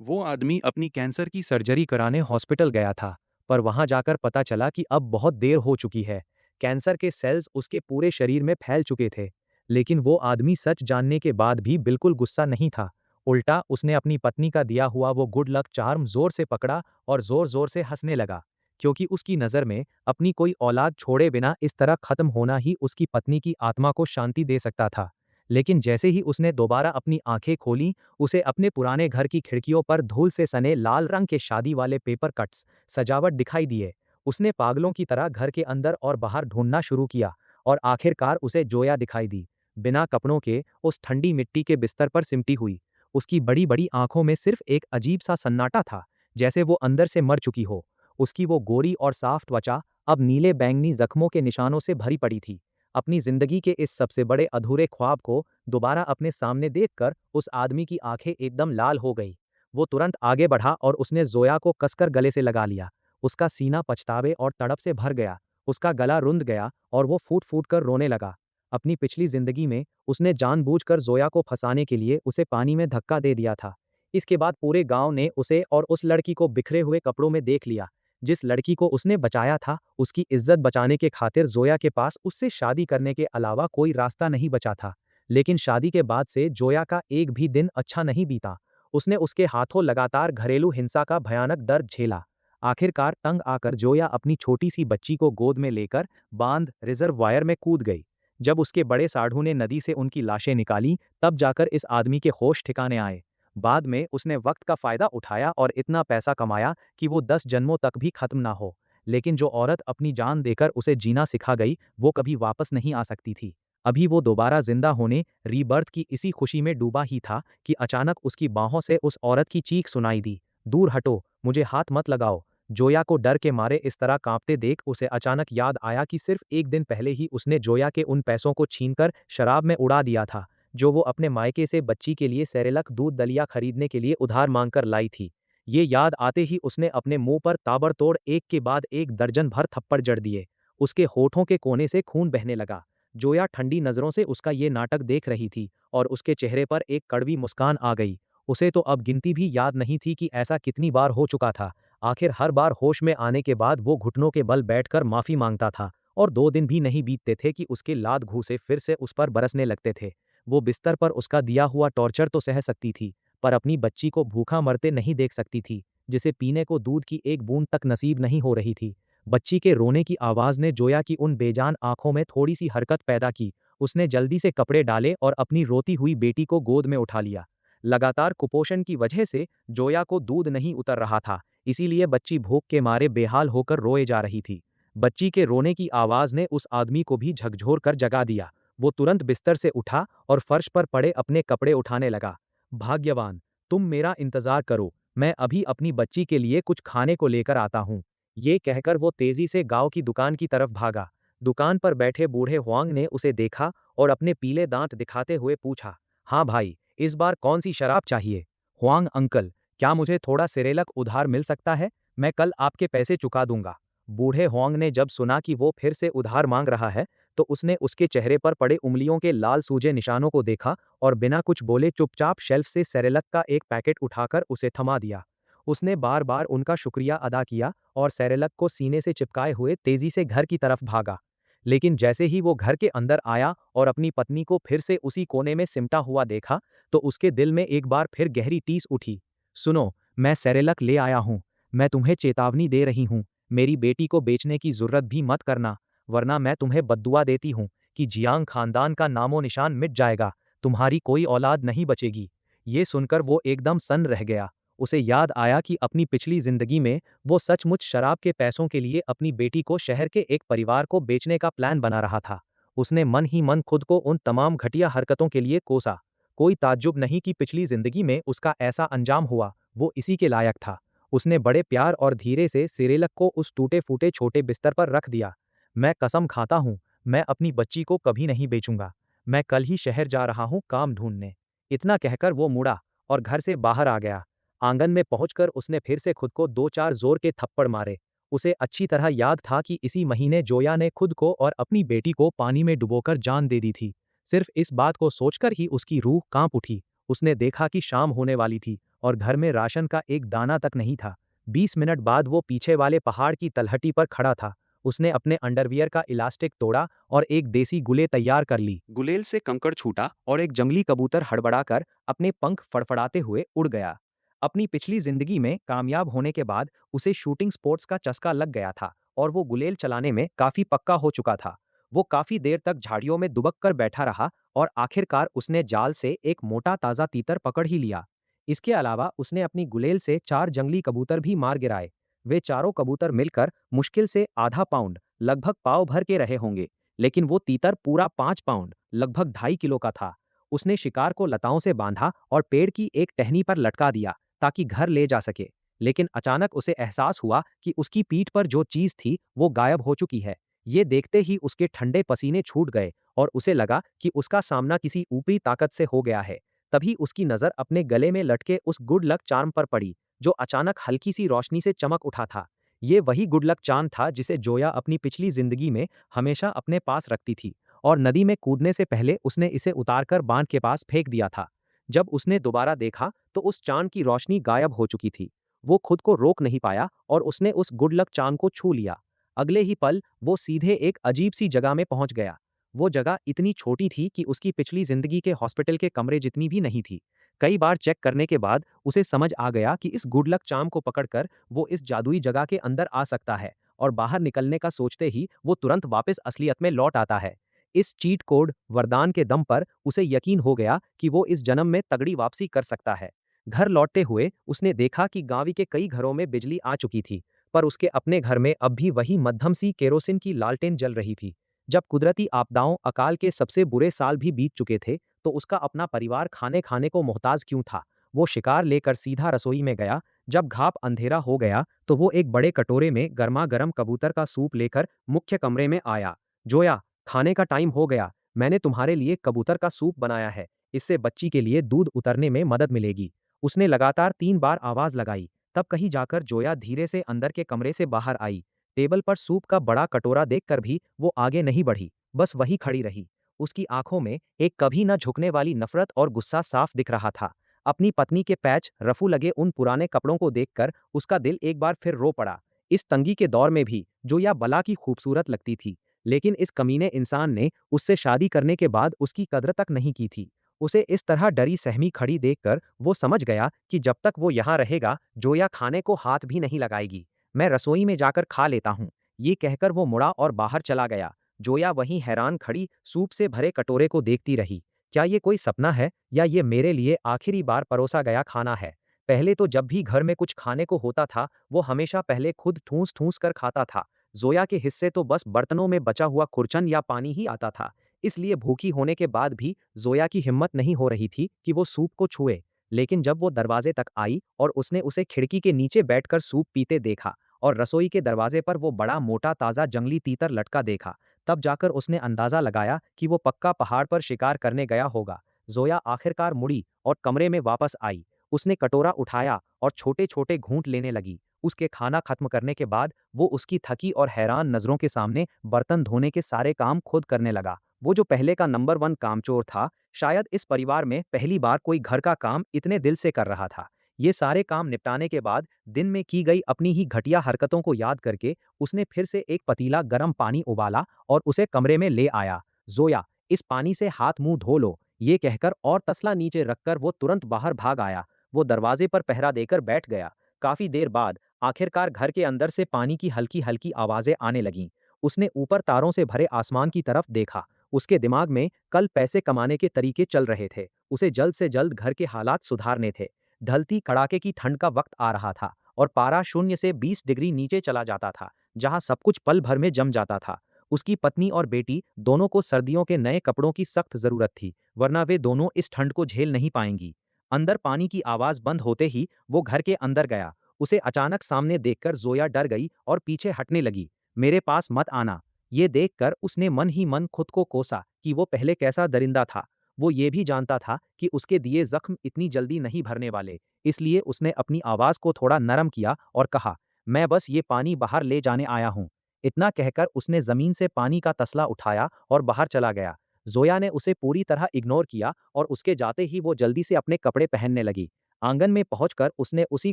वो आदमी अपनी कैंसर की सर्जरी कराने हॉस्पिटल गया था, पर वहां जाकर पता चला कि अब बहुत देर हो चुकी है। कैंसर के सेल्स उसके पूरे शरीर में फैल चुके थे। लेकिन वो आदमी सच जानने के बाद भी बिल्कुल गुस्सा नहीं था। उल्टा उसने अपनी पत्नी का दिया हुआ वो गुड लक चार्म जोर से पकड़ा और जोर जोर से हंसने लगा, क्योंकि उसकी नज़र में अपनी कोई औलाद छोड़े बिना इस तरह खत्म होना ही उसकी पत्नी की आत्मा को शांति दे सकता था। लेकिन जैसे ही उसने दोबारा अपनी आंखें खोली, उसे अपने पुराने घर की खिड़कियों पर धूल से सने लाल रंग के शादी वाले पेपर कट्स सजावट दिखाई दिए। उसने पागलों की तरह घर के अंदर और बाहर ढूंढना शुरू किया, और आखिरकार उसे जोया दिखाई दी, बिना कपड़ों के, उस ठंडी मिट्टी के बिस्तर पर सिमटी हुई। उसकी बड़ी बड़ी आंखों में सिर्फ एक अजीब सा सन्नाटा था, जैसे वो अंदर से मर चुकी हो। उसकी वो गोरी और साफ त्वचा अब नीले बैंगनी जख्मों के निशानों से भरी पड़ी थी। अपनी जिंदगी के इस सबसे बड़े अधूरे ख्वाब को दोबारा अपने सामने देखकर उस आदमी की आंखें एकदम लाल हो गई। वो तुरंत आगे बढ़ा और उसने जोया को कसकर गले से लगा लिया। उसका सीना पछतावे और तड़प से भर गया। उसका गला रुंध गया और वो फूट फूट कर रोने लगा। अपनी पिछली जिंदगी में उसने जानबूझकर जोया को फंसाने के लिए उसे पानी में धक्का दे दिया था। इसके बाद पूरे गांव ने उसे और उस लड़की को बिखरे हुए कपड़ों में देख लिया। जिस लड़की को उसने बचाया था, उसकी इज्जत बचाने के खातिर जोया के पास उससे शादी करने के अलावा कोई रास्ता नहीं बचा था। लेकिन शादी के बाद से जोया का एक भी दिन अच्छा नहीं बीता। उसने उसके हाथों लगातार घरेलू हिंसा का भयानक दर्द झेला। आखिरकार तंग आकर जोया अपनी छोटी सी बच्ची को गोद में लेकर बांध रिजर्वायर में कूद गई। जब उसके बड़े साढ़ू ने नदी से उनकी लाशें निकाली, तब जाकर इस आदमी के होश ठिकाने आए। बाद में उसने वक्त का फायदा उठाया और इतना पैसा कमाया कि वो 10 जन्मों तक भी खत्म ना हो। लेकिन जो औरत अपनी जान देकर उसे जीना सिखा गई, वो कभी वापस नहीं आ सकती थी। अभी वो दोबारा जिंदा होने, रीबर्थ की इसी खुशी में डूबा ही था कि अचानक उसकी बाहों से उस औरत की चीख सुनाई दी, दूर हटो, मुझे हाथ मत लगाओ। जोया को डर के मारे इस तरह कांपते देख उसे अचानक याद आया कि सिर्फ एक दिन पहले ही उसने जोया के उन पैसों को छीनकर शराब में उड़ा दिया था, जो वो अपने मायके से बच्ची के लिए सेरेलक दूध दलिया खरीदने के लिए उधार मांगकर लाई थी। ये याद आते ही उसने अपने मुंह पर ताबड़तोड़ एक के बाद एक दर्जन भर थप्पड़ जड़ दिए। उसके होठों के कोने से खून बहने लगा। जोया ठंडी नजरों से उसका ये नाटक देख रही थी, और उसके चेहरे पर एक कड़वी मुस्कान आ गई। उसे तो अब गिनती भी याद नहीं थी कि ऐसा कितनी बार हो चुका था। आखिर हर बार होश में आने के बाद वो घुटनों के बल बैठकर माफी मांगता था, और 2 दिन भी नहीं बीतते थे कि उसके लात घूंसे फिर से उस पर बरसने लगते थे। वो बिस्तर पर उसका दिया हुआ टॉर्चर तो सह सकती थी, पर अपनी बच्ची को भूखा मरते नहीं देख सकती थी, जिसे पीने को दूध की एक बूंद तक नसीब नहीं हो रही थी। बच्ची के रोने की आवाज ने जोया की उन बेजान आंखों में थोड़ी सी हरकत पैदा की। उसने जल्दी से कपड़े डाले और अपनी रोती हुई बेटी को गोद में उठा लिया। लगातार कुपोषण की वजह से जोया को दूध नहीं उतर रहा था, इसीलिए बच्ची भूख के मारे बेहाल होकर रोए जा रही थी। बच्ची के रोने की आवाज ने उस आदमी को भी झकझोर कर जगा दिया। वो तुरंत बिस्तर से उठा और फर्श पर पड़े अपने कपड़े उठाने लगा। भाग्यवान, तुम मेरा इंतजार करो, मैं अभी अपनी बच्ची के लिए कुछ खाने को लेकर आता हूँ। ये कहकर वो तेजी से गांव की दुकान की तरफ भागा। दुकान पर बैठे बूढ़े हुआंग ने उसे देखा और अपने पीले दांत दिखाते हुए पूछा, हाँ भाई, इस बार कौन सी शराब चाहिए? हुआंग अंकल, क्या मुझे थोड़ा सिरेलक उधार मिल सकता है? मैं कल आपके पैसे चुका दूंगा। बूढ़े हुआंग ने जब सुना कि वो फिर से उधार मांग रहा है, तो उसने उसके चेहरे पर पड़े उंगलियों के लाल सूजे निशानों को देखा और बिना कुछ बोले चुपचाप शेल्फ से सेरेलक का एक पैकेट उठाकर उसे थमा दिया। उसने बार बार उनका शुक्रिया अदा किया और सेरेलक को सीने से चिपकाए हुए तेजी से घर की तरफ भागा। लेकिन जैसे ही वो घर के अंदर आया और अपनी पत्नी को फिर से उसी कोने में सिमटा हुआ देखा, तो उसके दिल में एक बार फिर गहरी टीस उठी। सुनो, मैं सेरेलक ले आया हूँ। मैं तुम्हें चेतावनी दे रही हूँ, मेरी बेटी को बेचने की जुर्रत भी मत करना, वरना मैं तुम्हें बद्दुआ देती हूँ कि जियांग खानदान का नामो निशान मिट जाएगा, तुम्हारी कोई औलाद नहीं बचेगी। ये सुनकर वो एकदम सन्न रह गया। उसे याद आया कि अपनी पिछली जिंदगी में वो सचमुच शराब के पैसों के लिए अपनी बेटी को शहर के एक परिवार को बेचने का प्लान बना रहा था। उसने मन ही मन खुद को उन तमाम घटिया हरकतों के लिए कोसा। कोई ताज्जुब नहीं कि पिछली जिंदगी में उसका ऐसा अंजाम हुआ, वो इसी के लायक था। उसने बड़े प्यार और धीरे से सिरेलक को उस टूटे फूटे छोटे बिस्तर पर रख दिया। मैं कसम खाता हूँ, मैं अपनी बच्ची को कभी नहीं बेचूंगा। मैं कल ही शहर जा रहा हूँ काम ढूंढने। इतना कहकर वो मुड़ा और घर से बाहर आ गया। आंगन में पहुंचकर उसने फिर से खुद को 2-4 जोर के थप्पड़ मारे। उसे अच्छी तरह याद था कि इसी महीने जोया ने खुद को और अपनी बेटी को पानी में डुबोकर जान दे दी थी। सिर्फ इस बात को सोचकर ही उसकी रूह कांप उठी। उसने देखा कि शाम होने वाली थी और घर में राशन का एक दाना तक नहीं था। 20 मिनट बाद वो पीछे वाले पहाड़ की तलहटी पर खड़ा था। उसने अपने अंडरवियर का इलास्टिक तोड़ा और एक देसी गुले तैयार कर ली। गुलेल से कंकड़ छूटा और एक जंगली कबूतर हड़बड़ाकर अपने पंख फड़फड़ाते हुए उड़ गया। अपनी पिछली जिंदगी में कामयाब होने के बाद उसे शूटिंग स्पोर्ट्स का चस्का लग गया था और वो गुलेल चलाने में काफी पक्का हो चुका था। वो काफी देर तक झाड़ियों में दुबक कर बैठा रहा और आखिरकार उसने जाल से एक मोटा ताजा तीतर पकड़ ही लिया। इसके अलावा उसने अपनी गुलेल से 4 जंगली कबूतर भी मार गिराए। वे चारों कबूतर मिलकर मुश्किल से आधा पाउंड, लगभग पाव भर के रहे होंगे, लेकिन वो तीतर पूरा 5 पाउंड, लगभग 2.5 किलो का था। उसने शिकार को लताओं से बांधा और पेड़ की एक टहनी पर लटका दिया ताकि घर ले जा सके। लेकिन अचानक उसे एहसास हुआ कि उसकी पीठ पर जो चीज थी वो गायब हो चुकी है। ये देखते ही उसके ठंडे पसीने छूट गए और उसे लगा कि उसका सामना किसी ऊपरी ताकत से हो गया है। तभी उसकी नजर अपने गले में लटके उस गुड लक चार्म पर पड़ी, जो अचानक हल्की सी रोशनी से चमक उठा था। ये वही गुड लक चार्म था जिसे जोया अपनी पिछली जिंदगी में हमेशा अपने पास रखती थी और नदी में कूदने से पहले उसने इसे उतारकर बांध के पास फेंक दिया था। जब उसने दोबारा देखा तो उस चांद की रोशनी गायब हो चुकी थी। वो खुद को रोक नहीं पाया और उसने उस गुड लक चांद को छू लिया। अगले ही पल वो सीधे एक अजीब सी जगह में पहुंच गया। वो जगह इतनी छोटी थी कि उसकी पिछली जिंदगी के हॉस्पिटल के कमरे जितनी भी नहीं थी। कई बार चेक करने के बाद उसे समझ आ गया कि इस गुड लक चार्म को पकड़कर वो इस जादुई जगह के अंदर आ सकता है और बाहर निकलने का सोचते ही वो तुरंत वापस असलियत में लौट आता है। इस चीट कोड वरदान के दम पर उसे यकीन हो गया कि वो इस जन्म में तगड़ी वापसी कर सकता है। घर लौटते हुए उसने देखा कि गांव के कई घरों में बिजली आ चुकी थी, पर उसके अपने घर में अब भी वही मध्यम सी केरोसिन की लालटेन जल रही थी। जब कुदरती आपदाओं अकाल के सबसे बुरे साल भी बीत चुके थे, तो उसका अपना परिवार खाने खाने को मोहताज क्यों था। वो शिकार लेकर सीधा रसोई में गया। जब घाप अंधेरा हो गया तो वो एक बड़े कटोरे में गर्मा गर्म कबूतर का सूप लेकर मुख्य कमरे में आया। जोया, खाने का टाइम हो गया। मैंने तुम्हारे लिए कबूतर का सूप बनाया है। इससे बच्ची के लिए दूध उतरने में मदद मिलेगी। उसने लगातार 3 बार आवाज लगाई। तब कहीं जाकर जोया धीरे से अंदर के कमरे से बाहर आई। टेबल पर सूप का बड़ा कटोरा देखकर भी वो आगे नहीं बढ़ी, बस वही खड़ी रही। उसकी आंखों में एक कभी न झुकने वाली नफरत और गुस्सा साफ दिख रहा था। अपनी पत्नी के पैच रफू लगे उन पुराने कपड़ों को देखकर उसका दिल एक बार फिर रो पड़ा। इस तंगी के दौर में भी जोया बला की खूबसूरत लगती थी, लेकिन इस कमीने इंसान ने उससे शादी करने के बाद उसकी कद्र तक नहीं की थी। उसे इस तरह डरी सहमी खड़ी देखकर वो समझ गया कि जब तक वो यहाँ रहेगा, जोया खाने को हाथ भी नहीं लगाएगी। मैं रसोई में जाकर खा लेता हूँ। ये कहकर वो मुड़ा और बाहर चला गया। जोया वहीं हैरान खड़ी सूप से भरे कटोरे को देखती रही। क्या ये कोई सपना है या ये मेरे लिए आखिरी बार परोसा गया खाना है? पहले तो जब भी घर में कुछ खाने को होता था, वो हमेशा पहले खुद ठूस-ठूस कर खाता था। जोया के हिस्से तो बस बर्तनों में बचा हुआ खुरचन या पानी ही आता था। इसलिए भूखी होने के बाद भी जोया की हिम्मत नहीं हो रही थी कि वो सूप को छुए। लेकिन जब वो दरवाजे तक आई और उसने उसे खिड़की के नीचे बैठकर सूप पीते देखा और रसोई के दरवाजे पर वो बड़ा मोटा ताज़ा जंगली तीतर लटका देखा, तब जाकर उसने अंदाज़ा लगाया कि वो पक्का पहाड़ पर शिकार करने गया होगा। जोया आखिरकार मुड़ी और कमरे में वापस आई। उसने कटोरा उठाया और छोटे-छोटे घूंट लेने लगी। उसके खाना खत्म करने के बाद वो उसकी थकी और हैरान नज़रों के सामने बर्तन धोने के सारे काम खुद करने लगा। वो जो पहले का नंबर 1 कामचोर था, शायद इस परिवार में पहली बार कोई घर का काम इतने दिल से कर रहा था। ये सारे काम निपटाने के बाद दिन में की गई अपनी ही घटिया हरकतों को याद करके उसने फिर से एक पतीला गर्म पानी उबाला और उसे कमरे में ले आया। जोया, इस पानी से हाथ मुंह धो लो, ये कहकर और तसला नीचे रखकर वो तुरंत बाहर भाग आया। वो दरवाजे पर पहरा देकर बैठ गया। काफी देर बाद आखिरकार घर के अंदर से पानी की हल्की हल्की आवाजें आने लगीं। उसने ऊपर तारों से भरे आसमान की तरफ देखा। उसके दिमाग में कल पैसे कमाने के तरीके चल रहे थे। उसे जल्द से जल्द घर के हालात सुधारने थे। ढलती कड़ाके की ठंड का वक्त आ रहा था और पारा 0 से 20 डिग्री नीचे चला जाता था, जहां सब कुछ पल भर में जम जाता था। उसकी पत्नी और बेटी दोनों को सर्दियों के नए कपड़ों की सख्त जरूरत थी, वरना वे दोनों इस ठंड को झेल नहीं पाएंगी। अंदर पानी की आवाज बंद होते ही वो घर के अंदर गया। उसे अचानक सामने देखकर जोया डर गई और पीछे हटने लगी। मेरे पास मत आना। ये देखकर उसने मन ही मन खुद को कोसा कि वो पहले कैसा दरिंदा था। वो ये भी जानता था कि उसके दिए जख्म इतनी जल्दी नहीं भरने वाले, इसलिए उसने अपनी आवाज को थोड़ा नरम किया और कहा, मैं बस ये पानी बाहर ले जाने आया हूँ। इतना कहकर उसने जमीन से पानी का तसला उठाया और बाहर चला गया। जोया ने उसे पूरी तरह इग्नोर किया और उसके जाते ही वो जल्दी से अपने कपड़े पहनने लगी। आंगन में पहुंचकर उसने उसी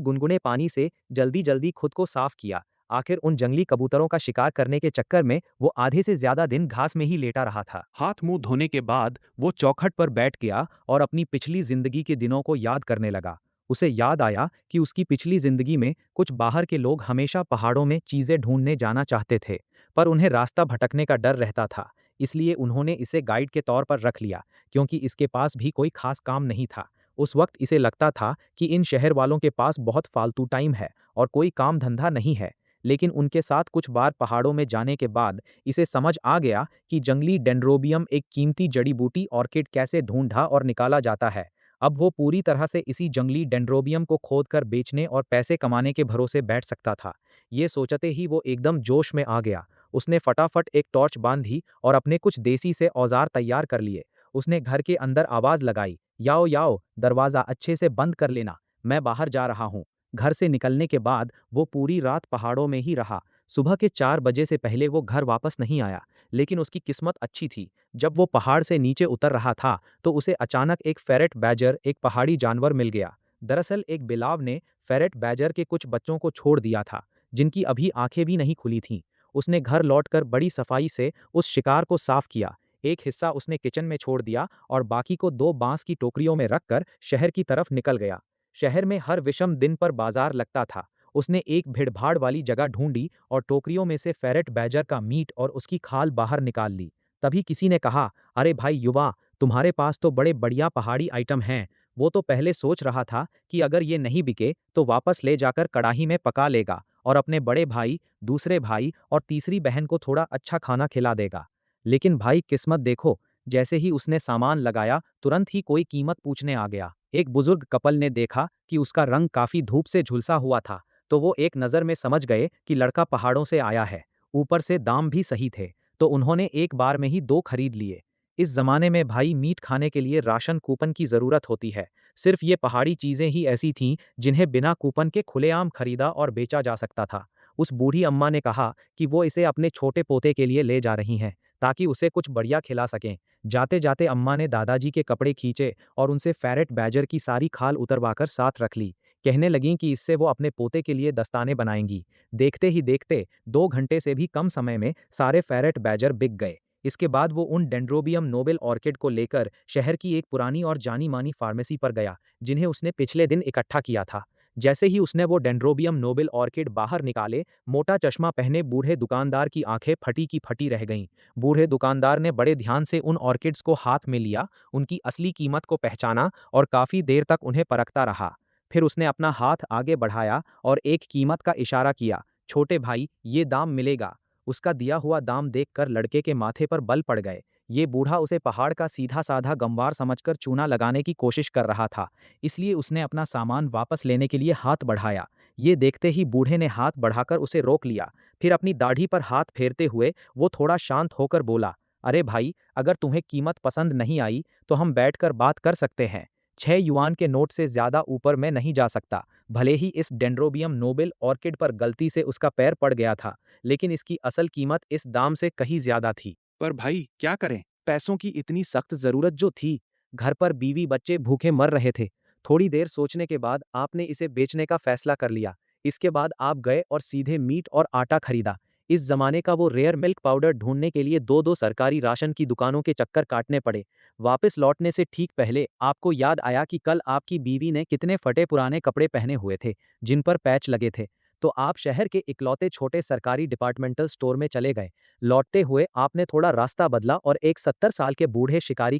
गुनगुने पानी से जल्दी जल्दी खुद को साफ किया। आखिर उन जंगली कबूतरों का शिकार करने के चक्कर में वो आधे से ज्यादा दिन घास में ही लेटा रहा था। हाथ मुंह धोने के बाद वो चौखट पर बैठ गया और अपनी पिछली जिंदगी के दिनों को याद करने लगा। उसे याद आया कि उसकी पिछली जिंदगी में कुछ बाहर के लोग हमेशा पहाड़ों में चीजें ढूंढने जाना चाहते थे, पर उन्हें रास्ता भटकने का डर रहता था। इसलिए उन्होंने इसे गाइड के तौर पर रख लिया, क्योंकि इसके पास भी कोई खास काम नहीं था। उस वक्त इसे लगता था कि इन शहर वालों के पास बहुत फालतू टाइम है और कोई काम धंधा नहीं है। लेकिन उनके साथ कुछ बार पहाड़ों में जाने के बाद इसे समझ आ गया कि जंगली डेंड्रोबियम, एक कीमती जड़ी बूटी ऑर्किड, कैसे ढूंढा और निकाला जाता है। अब वो पूरी तरह से इसी जंगली डेंड्रोबियम को खोदकर बेचने और पैसे कमाने के भरोसे बैठ सकता था। ये सोचते ही वो एकदम जोश में आ गया। उसने फटाफट एक टॉर्च बांधी और अपने कुछ देसी से औजार तैयार कर लिए। उसने घर के अंदर आवाज लगाई, याओ याओ, दरवाजा अच्छे से बंद कर लेना, मैं बाहर जा रहा हूँ। घर से निकलने के बाद वो पूरी रात पहाड़ों में ही रहा। सुबह के 4 बजे से पहले वो घर वापस नहीं आया। लेकिन उसकी किस्मत अच्छी थी। जब वो पहाड़ से नीचे उतर रहा था तो उसे अचानक एक फेरेट बैजर, एक पहाड़ी जानवर, मिल गया। दरअसल एक बिलाव ने फेरेट बैजर के कुछ बच्चों को छोड़ दिया था, जिनकी अभी आंखें भी नहीं खुली थीं। उसने घर लौटकर बड़ी सफाई से उस शिकार को साफ किया। एक हिस्सा उसने किचन में छोड़ दिया और बाकी को 2 बांस की टोकरियों में रखकर शहर की तरफ निकल गया। शहर में हर विषम दिन पर बाजार लगता था। उसने एक भीड़भाड़ वाली जगह ढूंढी और टोकरियों में से फेरेट बैजर का मीट और उसकी खाल बाहर निकाल ली। तभी किसी ने कहा, अरे भाई युवा, तुम्हारे पास तो बड़े बढ़िया पहाड़ी आइटम हैं। वो तो पहले सोच रहा था कि अगर ये नहीं बिके तो वापस ले जाकर कड़ाही में पका लेगा और अपने बड़े भाई, दूसरे भाई और तीसरी बहन को थोड़ा अच्छा खाना खिला देगा। लेकिन भाई किस्मत देखो, जैसे ही उसने सामान लगाया तुरंत ही कोई कीमत पूछने आ गया। एक बुजुर्ग कपल ने देखा कि उसका रंग काफी धूप से झुलसा हुआ था, तो वो एक नज़र में समझ गए कि लड़का पहाड़ों से आया है। ऊपर से दाम भी सही थे, तो उन्होंने एक बार में ही 2 खरीद लिए। इस जमाने में भाई मीट खाने के लिए राशन कूपन की जरूरत होती है। सिर्फ ये पहाड़ी चीजें ही ऐसी थीं जिन्हें बिना कूपन के खुलेआम खरीदा और बेचा जा सकता था। उस बूढ़ी अम्मा ने कहा कि वो इसे अपने छोटे पोते के लिए ले जा रही हैं, ताकि उसे कुछ बढ़िया खिला सकें। जाते जाते अम्मा ने दादाजी के कपड़े खींचे और उनसे फेरेट बैजर की सारी खाल उतरवाकर साथ रख ली। कहने लगीं कि इससे वो अपने पोते के लिए दस्ताने बनाएंगी। देखते ही देखते 2 घंटे से भी कम समय में सारे फेरेट बैजर बिक गए। इसके बाद वो उन डेंड्रोबियम नोबेल ऑर्किड को लेकर शहर की एक पुरानी और जानी मानी फार्मेसी पर गया, जिन्हें उसने पिछले दिन इकट्ठा किया था। जैसे ही उसने वो डेंड्रोबियम नोबेल ऑर्किड बाहर निकाले, मोटा चश्मा पहने बूढ़े दुकानदार की आंखें फटी की फटी रह गईं। बूढ़े दुकानदार ने बड़े ध्यान से उन ऑर्किड्स को हाथ में लिया, उनकी असली कीमत को पहचाना और काफी देर तक उन्हें परखता रहा। फिर उसने अपना हाथ आगे बढ़ाया और एक कीमत का इशारा किया, छोटे भाई, ये दाम मिलेगा। उसका दिया हुआ दाम देखकर लड़के के माथे पर बल पड़ गए। ये बूढ़ा उसे पहाड़ का सीधा साधा गंवार समझकर चूना लगाने की कोशिश कर रहा था, इसलिए उसने अपना सामान वापस लेने के लिए हाथ बढ़ाया। ये देखते ही बूढ़े ने हाथ बढ़ाकर उसे रोक लिया। फिर अपनी दाढ़ी पर हाथ फेरते हुए वो थोड़ा शांत होकर बोला, अरे भाई, अगर तुम्हें कीमत पसंद नहीं आई तो हम बैठकर बात कर सकते हैं। 6 युआन के नोट से ज्यादा ऊपर मैं नहीं जा सकता। भले ही इस डेंड्रोबियम नोबेल ऑर्किड पर गलती से उसका पैर पड़ गया था, लेकिन इसकी असल कीमत इस दाम से कहीं ज्यादा थी। पर भाई क्या करें, पैसों की इतनी सख्त जरूरत जो थी। घर पर बीवी बच्चे भूखे मर रहे थे। थोड़ी देर सोचने के बाद आपने इसे बेचने का फैसला कर लिया। इसके बाद आप गए और सीधे मीट और आटा खरीदा। इस जमाने का वो रेयर मिल्क पाउडर ढूंढने के लिए 2-2 सरकारी राशन की दुकानों के चक्कर काटने पड़े। वापस लौटने से ठीक पहले आपको याद आया कि कल आपकी बीवी ने कितने फटे पुराने कपड़े पहने हुए थे, जिन पर पैच लगे थे। तो आप शहर के इकलौते छोटे सरकारी डिपार्टमेंटल स्टोर में चले गए। लौटते हुए आपने थोड़ा रास्ता बदला और एक 70 साल के बूढ़े शिकारी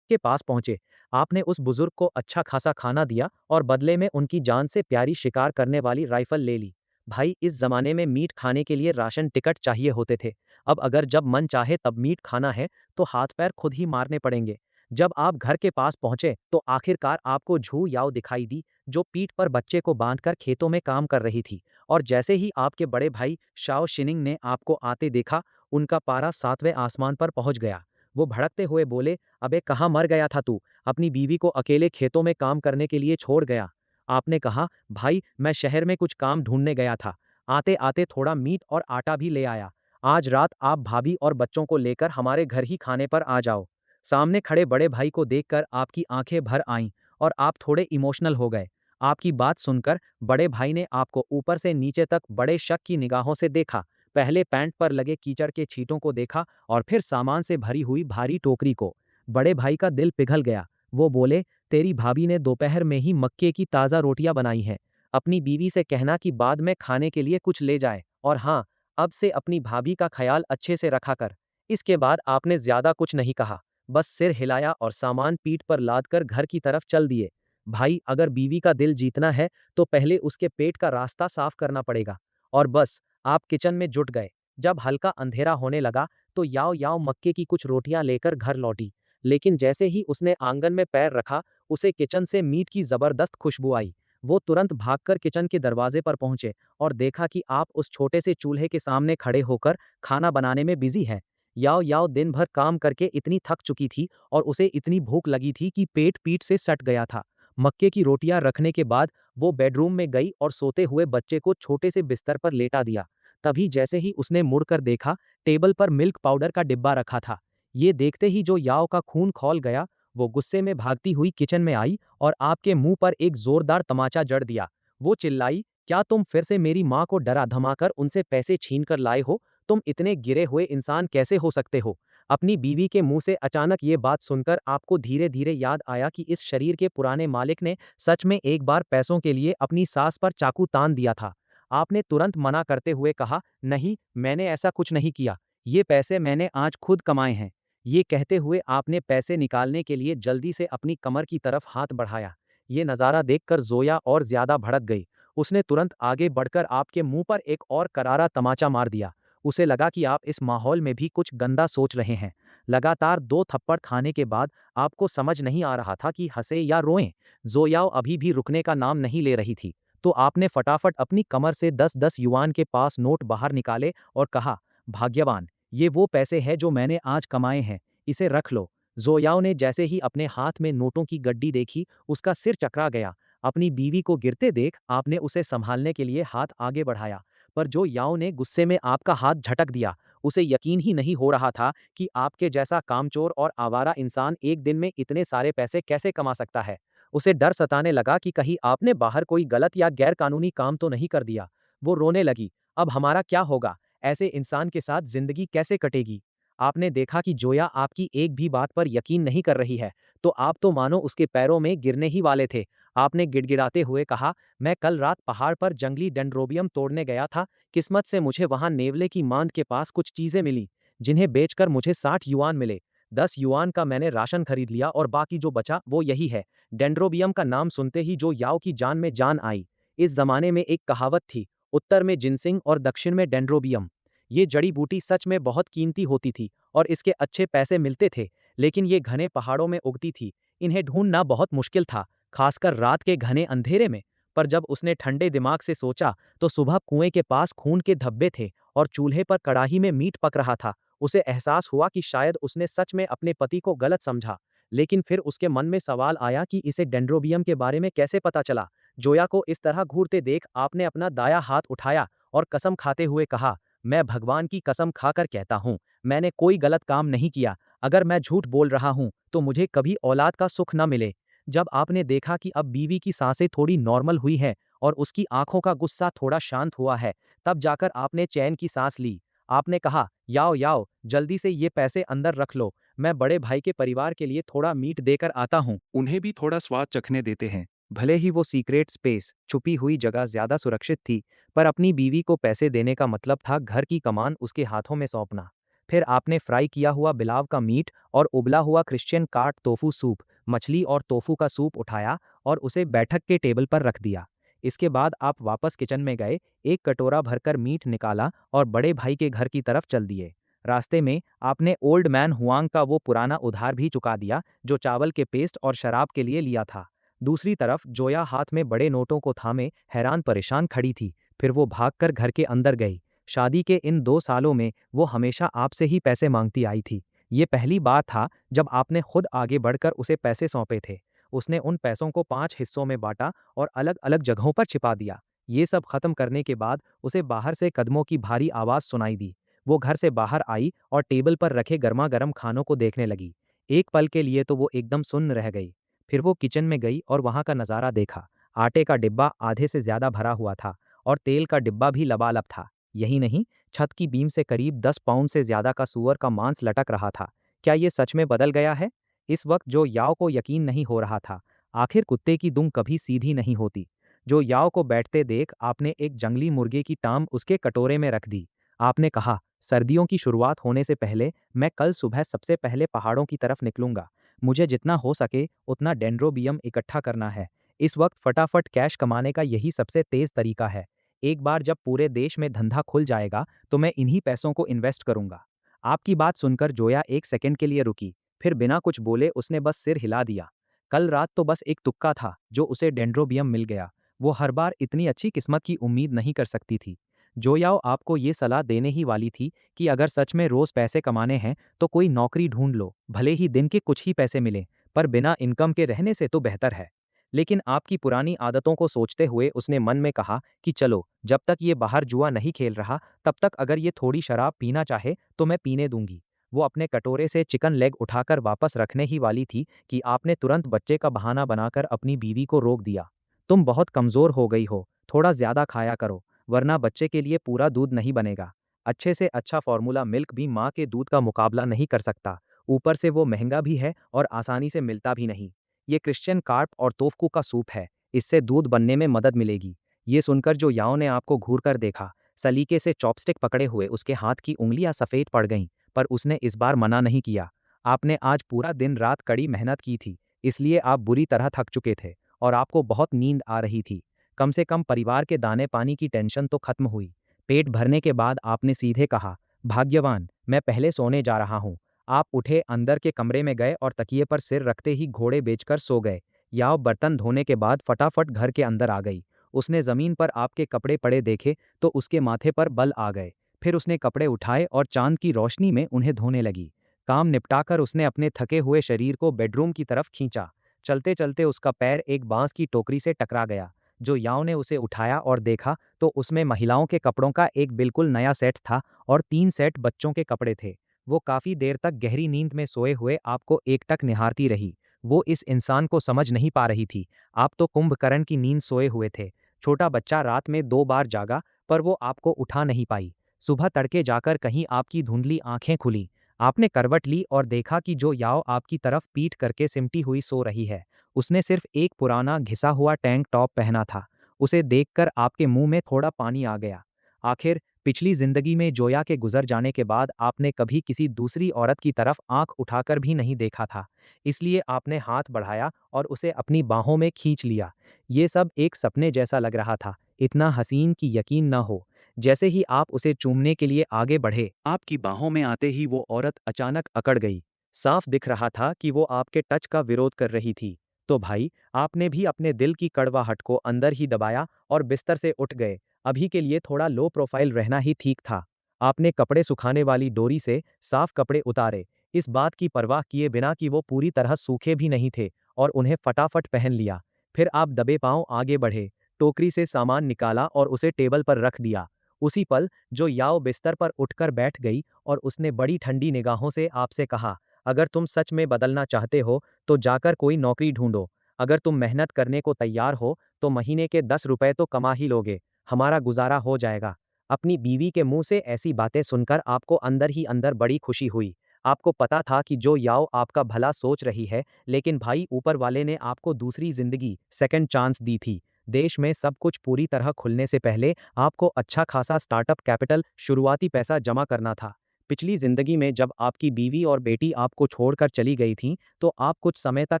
के पास पहुंचे। आपने उस बुजुर्ग को अच्छा खासा खाना दिया और बदले में उनकी जान से प्यारी शिकार करने वाली राइफल ले ली। भाई, इस जमाने में मीट खाने के लिए राशन टिकट चाहिए होते थे। अब अगर जब मन चाहे तब मीट खाना है तो हाथ पैर खुद ही मारने पड़ेंगे। जब आप घर के पास पहुंचे तो आखिरकार आपको झू याओ दिखाई दी, जो पीठ पर बच्चे को बांधकर खेतों में काम कर रही थी। और जैसे ही आपके बड़े भाई शाओ शिनिंग ने आपको आते देखा, उनका पारा 7वें आसमान पर पहुंच गया। वो भड़कते हुए बोले, अबे कहाँ मर गया था तू, अपनी बीवी को अकेले खेतों में काम करने के लिए छोड़ गया। आपने कहा, भाई मैं शहर में कुछ काम ढूंढने गया था, आते आते थोड़ा मीट और आटा भी ले आया। आज रात आप भाभी और बच्चों को लेकर हमारे घर ही खाने पर आ जाओ। सामने खड़े बड़े भाई को देखकर आपकी आंखें भर आईं और आप थोड़े इमोशनल हो गए। आपकी बात सुनकर बड़े भाई ने आपको ऊपर से नीचे तक बड़े शक की निगाहों से देखा। पहले पैंट पर लगे कीचड़ के छींटों को देखा और फिर सामान से भरी हुई भारी टोकरी को। बड़े भाई का दिल पिघल गया। वो बोले, तेरी भाभी ने दोपहर में ही मक्के की ताज़ा रोटियां बनाई हैं। अपनी बीवी से कहना कि बाद में खाने के लिए कुछ ले जाए, और हाँ, अब से अपनी भाभी का ख्याल अच्छे से रखा कर। इसके बाद आपने ज्यादा कुछ नहीं कहा, बस सिर हिलाया और सामान पीठ पर लादकर घर की तरफ चल दिए। भाई, अगर बीवी का दिल जीतना है तो पहले उसके पेट का रास्ता साफ करना पड़ेगा। और बस, आप किचन में जुट गए। जब हल्का अंधेरा होने लगा तो याव याव मक्के की कुछ रोटियां लेकर घर लौटी। लेकिन जैसे ही उसने आंगन में पैर रखा, उसे किचन से मीट की जबरदस्त खुशबू आई। वो तुरंत भागकर किचन के दरवाजे पर पहुंचे और देखा कि आप उस छोटे से चूल्हे के सामने खड़े होकर खाना बनाने में बिजी हैं। याव याव दिन भर काम करके इतनी थक चुकी थी और उसे इतनी भूख लगी थी कि पेट पीठ से सट गया था। मक्के की रोटियां रखने के बाद वो बेडरूम में गई और सोते हुए बच्चे को छोटे से बिस्तर पर लेटा दिया। तभी जैसे ही उसने मुड़कर देखा, टेबल पर मिल्क पाउडर का डिब्बा रखा था। ये देखते ही जो याव का खून खौल गया। वो गुस्से में भागती हुई किचन में आई और आपके मुंह पर एक जोरदार तमाचा जड़ दिया। वो चिल्लाई, क्या तुम फिर से मेरी माँ को डरा धमाकर उनसे पैसे छीन कर लाए हो? तुम इतने गिरे हुए इंसान कैसे हो सकते हो? अपनी बीवी के मुंह से अचानक ये बात सुनकर आपको धीरे धीरे याद आया कि इस शरीर के पुराने मालिक ने सच में एक बार पैसों के लिए अपनी सास पर चाकू तान दिया था। आपने तुरंत मना करते हुए कहा, नहीं, मैंने ऐसा कुछ नहीं किया। ये पैसे मैंने आज खुद कमाए हैं। ये कहते हुए आपने पैसे निकालने के लिए जल्दी से अपनी कमर की तरफ हाथ बढ़ाया। ये नज़ारा देखकर जोया और ज्यादा भड़क गई। उसने तुरंत आगे बढ़कर आपके मुंह पर एक और करारा तमाचा मार दिया। उसे लगा कि आप इस माहौल में भी कुछ गंदा सोच रहे हैं। लगातार 2 थप्पड़ खाने के बाद आपको समझ नहीं आ रहा था कि हंसे या रोएं। जोयाओ अभी भी रुकने का नाम नहीं ले रही थी। तो आपने फटाफट अपनी कमर से 10-10 युआन के पास नोट बाहर निकाले और कहा, भाग्यवान, ये वो पैसे हैं जो मैंने आज कमाए हैं, इसे रख लो। जोयाओ ने जैसे ही अपने हाथ में नोटों की गड्डी देखी, उसका सिर चकरा गया। अपनी बीवी को गिरते देख आपने उसे संभालने के लिए हाथ आगे बढ़ाया, पर जो याओ ने गुस्से में आपका हाथ झटक दिया। उसे यकीन ही नहीं हो रहा था कि आपके जैसा कामचोर और आवारा इंसान एक दिन में इतने सारे पैसे कैसे कमा सकता है। उसे डर सताने लगा कि कहीं आपने बाहर कोई गलत या गैरकानूनी काम तो नहीं कर दिया। वो रोने लगी, अब हमारा क्या होगा? ऐसे इंसान के साथ जिंदगी कैसे कटेगी? आपने देखा कि जोया आपकी एक भी बात पर यकीन नहीं कर रही है, तो आप तो मानो उसके पैरों में गिरने ही वाले थे। आपने गिड़गिड़ाते हुए कहा, मैं कल रात पहाड़ पर जंगली डेंड्रोबियम तोड़ने गया था। किस्मत से मुझे वहां नेवले की मांद के पास कुछ चीजें मिली, जिन्हें बेचकर मुझे 60 युआन मिले। 10 युआन का मैंने राशन खरीद लिया और बाकी जो बचा वो यही है। डेंड्रोबियम का नाम सुनते ही जो याओ की जान में जान आई। इस जमाने में एक कहावत थी, उत्तर में जिनसिंग और दक्षिण में डेंड्रोबियम। ये जड़ी बूटी सच में बहुत कीमती होती थी और इसके अच्छे पैसे मिलते थे, लेकिन ये घने पहाड़ों में उगती थी। इन्हें ढूंढना बहुत मुश्किल था, खासकर रात के घने अंधेरे में। पर जब उसने ठंडे दिमाग से सोचा, तो सुबह कुएं के पास खून के धब्बे थे और चूल्हे पर कड़ाही में मीट पक रहा था। उसे एहसास हुआ कि शायद उसने सच में अपने पति को गलत समझा। लेकिन फिर उसके मन में सवाल आया कि इसे डेंड्रोबियम के बारे में कैसे पता चला। जोया को इस तरह घूरते देख आपने अपना दाया हाथ उठाया और कसम खाते हुए कहा, मैं भगवान की कसम खाकर कहता हूँ, मैंने कोई गलत काम नहीं किया। अगर मैं झूठ बोल रहा हूँ तो मुझे कभी औलाद का सुख न मिले। जब आपने देखा कि अब बीवी की सांसें थोड़ी नॉर्मल हुई हैं और उसकी आंखों का गुस्सा थोड़ा शांत हुआ है, तब जाकर आपने चैन की सांस ली। आपने कहा, याओ याओ, जल्दी से ये पैसे अंदर रख लो। मैं बड़े भाई के परिवार के लिए थोड़ा मीट देकर आता हूँ, उन्हें भी थोड़ा स्वाद चखने देते हैं। भले ही वो सीक्रेट स्पेस, छुपी हुई जगह ज्यादा सुरक्षित थी, पर अपनी बीवी को पैसे देने का मतलब था घर की कमान उसके हाथों में सौंपना। फिर आपने फ्राई किया हुआ बिलाव का मीट और उबला हुआ क्रिश्चियन काट तोफू सूप, मछली और तोफू का सूप उठाया और उसे बैठक के टेबल पर रख दिया। इसके बाद आप वापस किचन में गए, एक कटोरा भरकर मीट निकाला और बड़े भाई के घर की तरफ चल दिए। रास्ते में आपने ओल्ड मैन हुआंग का वो पुराना उधार भी चुका दिया जो चावल के पेस्ट और शराब के लिए लिया था। दूसरी तरफ जोया हाथ में बड़े नोटों को थामे हैरान परेशान खड़ी थी। फिर वो भागकर घर के अंदर गई। शादी के इन 2 सालों में वो हमेशा आपसे ही पैसे मांगती आई थी। ये पहली बार था जब आपने खुद आगे बढ़कर उसे पैसे सौंपे थे। उसने उन पैसों को 5 हिस्सों में बांटा और अलग अलग जगहों पर छिपा दिया। ये सब खत्म करने के बाद उसे बाहर से कदमों की भारी आवाज सुनाई दी। वो घर से बाहर आई और टेबल पर रखे गर्मा गर्म खानों को देखने लगी। एक पल के लिए तो वो एकदम सुन्न रह गई। फिर वो किचन में गई और वहां का नजारा देखा। आटे का डिब्बा आधे से ज़्यादा भरा हुआ था और तेल का डिब्बा भी लबालब था। यही नहीं, छत की बीम से करीब 10 पाउंड से ज़्यादा का सूअर का मांस लटक रहा था। क्या ये सच में बदल गया है? इस वक्त जो याओ को यकीन नहीं हो रहा था। आखिर कुत्ते की दुम कभी सीधी नहीं होती। जो याओ को बैठते देख आपने एक जंगली मुर्गे की टांग उसके कटोरे में रख दी। आपने कहा, सर्दियों की शुरुआत होने से पहले मैं कल सुबह सबसे पहले पहाड़ों की तरफ निकलूंगा। मुझे जितना हो सके उतना डेंड्रोबियम इकट्ठा करना है। इस वक्त फटाफट कैश कमाने का यही सबसे तेज तरीका है। एक बार जब पूरे देश में धंधा खुल जाएगा तो मैं इन्हीं पैसों को इन्वेस्ट करूंगा। आपकी बात सुनकर जोया एक सेकंड के लिए रुकी, फिर बिना कुछ बोले उसने बस सिर हिला दिया। कल रात तो बस एक तुक्का था जो उसे डेंड्रोबियम मिल गया। वो हर बार इतनी अच्छी किस्मत की उम्मीद नहीं कर सकती थी। जोयाओ आपको ये सलाह देने ही वाली थी कि अगर सच में रोज पैसे कमाने हैं तो कोई नौकरी ढूंढ लो, भले ही दिन के कुछ ही पैसे मिले, पर बिना इनकम के रहने से तो बेहतर है। लेकिन आपकी पुरानी आदतों को सोचते हुए उसने मन में कहा कि चलो, जब तक ये बाहर जुआ नहीं खेल रहा तब तक अगर ये थोड़ी शराब पीना चाहे तो मैं पीने दूंगी। वो अपने कटोरे से चिकन लेग उठाकर वापस रखने ही वाली थी कि आपने तुरंत बच्चे का बहाना बनाकर अपनी बीवी को रोक दिया। तुम बहुत कमजोर हो गई हो, थोड़ा ज्यादा खाया करो, वरना बच्चे के लिए पूरा दूध नहीं बनेगा। अच्छे से अच्छा फॉर्मूला मिल्क भी माँ के दूध का मुकाबला नहीं कर सकता। ऊपर से वो महंगा भी है और आसानी से मिलता भी नहीं। ये क्रिश्चियन कार्प और तोफकू का सूप है, इससे दूध बनने में मदद मिलेगी। ये सुनकर जो याओ ने आपको घूर कर देखा, सलीके से चॉपस्टिक पकड़े हुए उसके हाथ की उंगलियां सफ़ेद पड़ गईं, पर उसने इस बार मना नहीं किया। आपने आज पूरा दिन रात कड़ी मेहनत की थी, इसलिए आप बुरी तरह थक चुके थे और आपको बहुत नींद आ रही थी। कम से कम परिवार के दाने पानी की टेंशन तो खत्म हुई। पेट भरने के बाद आपने सीधे कहा, भाग्यवान, मैं पहले सोने जा रहा हूँ। आप उठे, अंदर के कमरे में गए और तकिए पर सिर रखते ही घोड़े बेचकर सो गए। याओ बर्तन धोने के बाद फटाफट घर के अंदर आ गई। उसने जमीन पर आपके कपड़े पड़े देखे तो उसके माथे पर बल आ गए। फिर उसने कपड़े उठाए और चांद की रोशनी में उन्हें धोने लगी। काम निपटाकर उसने अपने थके हुए शरीर को बेडरूम की तरफ खींचा। चलते चलते उसका पैर एक बांस की टोकरी से टकरा गया। जो याओ ने उसे उठाया और देखा तो उसमें महिलाओं के कपड़ों का एक बिल्कुल नया सेट था और 3 सेट बच्चों के कपड़े थे। वो काफी देर तक गहरी नींद में सोए हुए आपको एकटक निहारती रही। वो इस इंसान को समझ नहीं पा रही थी। आप तो कुंभकर्ण की नींद सोए हुए थे। छोटा बच्चा रात में 2 बार जागा, पर वो आपको उठा नहीं पाई। सुबह तड़के जाकर कहीं आपकी धुंधली आंखें खुली। आपने करवट ली और देखा कि जो याओ आपकी तरफ पीठ करके सिमटी हुई सो रही है। उसने सिर्फ एक पुराना घिसा हुआ टैंक टॉप पहना था। उसे देखकर आपके मुंह में थोड़ा पानी आ गया। आखिर पिछली जिंदगी में जोया के गुजर जाने के बाद आपने कभी किसी दूसरी औरत की तरफ आंख उठाकर भी नहीं देखा था। इसलिए आपने हाथ बढ़ाया और उसे अपनी बाहों में खींच लिया। ये सब एक सपने जैसा लग रहा था, इतना हसीन कि यकीन न हो। जैसे ही आप उसे चूमने के लिए आगे बढ़े, आपकी बाहों में आते ही वो औरत अचानक अकड़ गई। साफ दिख रहा था कि वो आपके टच का विरोध कर रही थी। तो भाई, आपने भी अपने दिल की कड़वाहट को अंदर ही दबाया और बिस्तर से उठ गए। अभी के लिए थोड़ा लो प्रोफाइल रहना ही ठीक था। आपने कपड़े सुखाने वाली डोरी से साफ कपड़े उतारे, इस बात की परवाह किए बिना कि वो पूरी तरह सूखे भी नहीं थे, और उन्हें फटाफट पहन लिया। फिर आप दबे पांव आगे बढ़े, टोकरी से सामान निकाला और उसे टेबल पर रख दिया। उसी पल जो याओ बिस्तर पर उठकर बैठ गई और उसने बड़ी ठंडी निगाहों से आपसे कहा, अगर तुम सच में बदलना चाहते हो तो जाकर कोई नौकरी ढूंढो। अगर तुम मेहनत करने को तैयार हो तो महीने के 10 रुपए तो कमा ही लोगे। हमारा गुजारा हो जाएगा। अपनी बीवी के मुंह से ऐसी बातें सुनकर आपको अंदर ही अंदर बड़ी खुशी हुई। आपको पता था कि जो याओ आपका भला सोच रही है, लेकिन भाई ऊपर वाले ने आपको दूसरी जिंदगी, सेकंड चांस दी थी। देश में सब कुछ पूरी तरह खुलने से पहले आपको अच्छा खासा स्टार्टअप कैपिटल, शुरुआती पैसा जमा करना था। पिछली जिंदगी में जब आपकी बीवी और बेटी आपको छोड़कर चली गई थीं, तो आप कुछ समय तक